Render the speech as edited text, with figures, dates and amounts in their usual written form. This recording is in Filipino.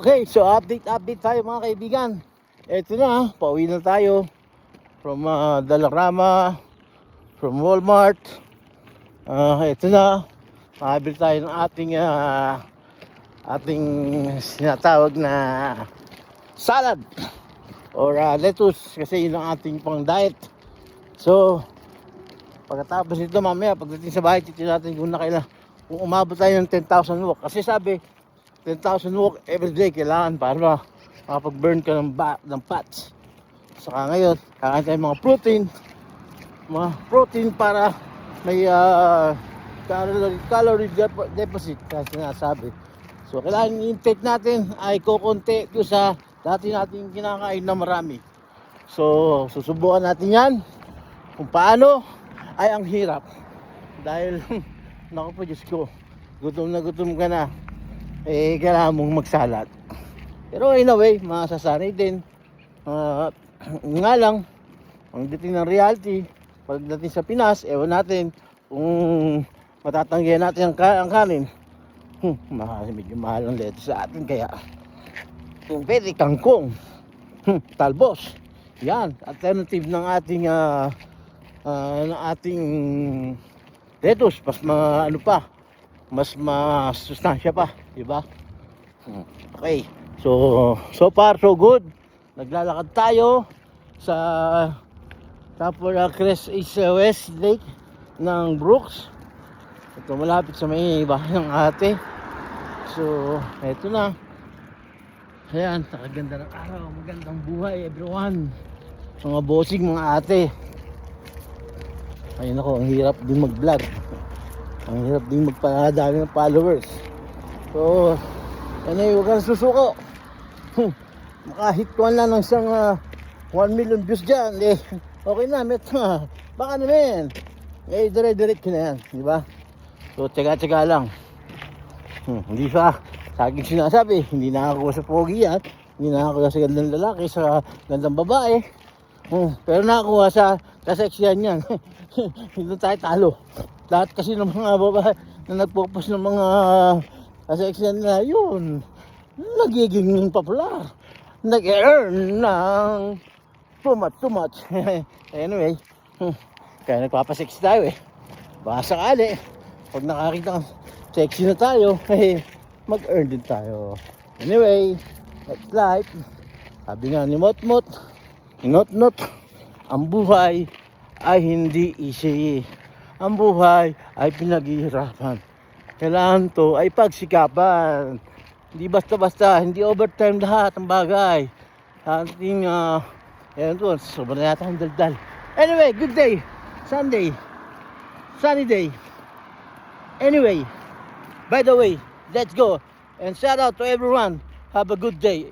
Okay, so update tayo mga kaibigan. Eto na, pauwi na tayo from Dalarama, from Walmart. Eto na, makabili tayo ng ating sinatawag na salad or lettuce kasi yun ang ating pang diet. So, pagkatapos nito mamaya, pagdating sa bahay, titignan natin kung umabot tayo ng 10,000 walk. Kasi sabi, 10,000 walk every day kailangan para makapag-burn ka ng fats. Saka ngayon, kakain tayo mga protein para may calorie deficit kasi sinasabi. So kailangan i-intake natin ay kukunti doon sa dati natin kinakain na marami. So susubukan natin yan kung paano. Ay ang hirap dahil naku po Diyos ko, gutom ka na, kailangan mong magsalat. Pero in a way, masasanay din. Nga lang, ang dating ng reality, pagdating sa Pinas, ewan natin kung matatanggihan natin ang kanin. Medyo mahal ang lettuce sa atin, kaya kung pwede, kangkong, talbos, yan, alternative ng ating lettuce, mas masustansya pa, diba? Okay, so far so good. Naglalakad tayo sa Crest West Lake ng Brooks. Ito malapit sa may bahay ng ate. So eto na, ayan, nakaganda ng araw, magandang buhay everyone, mga bossing, mga ate. Ayun ako, ang hirap din mag-vlog, ang hirap din magpadami ng followers. So anyway, huwag kang susuko. Makahit ko lang ng isang 1 million views dyan, okay na, baka naman dire-direct ko na yan, diba? So tsaga lang. Hindi sa akin sinasabi, hindi nakakakuha sa pogi yan, hindi nakakakuha sa gandang lalaki, sa gandang babae. Pero nakakuha sa kaseksiyan yan. Hindi tayo talo. Lahat kasi ng mga babae na nagpo-post ng mga kaseksiyan na yun, nagiging popular, nag-earn ng too much. Anyway, kaya nagpapasex tayo baka sakali pag nakakita ng sexy na tayo, mag-earn din tayo. Anyway, that's life. Sabi nga ni Motmot, Not, ang buhay ay hindi easy. Ang buhay ay pinaghihirapan. Kailangan to ay pagsikapan. Hindi basta-basta, hindi overtime lahat ang bagay. Ating, ayan to, sobrang yata ang daldal. Anyway, good day. Sunday. Sunny day. Anyway, by the way, let's go. And shout out to everyone. Have a good day.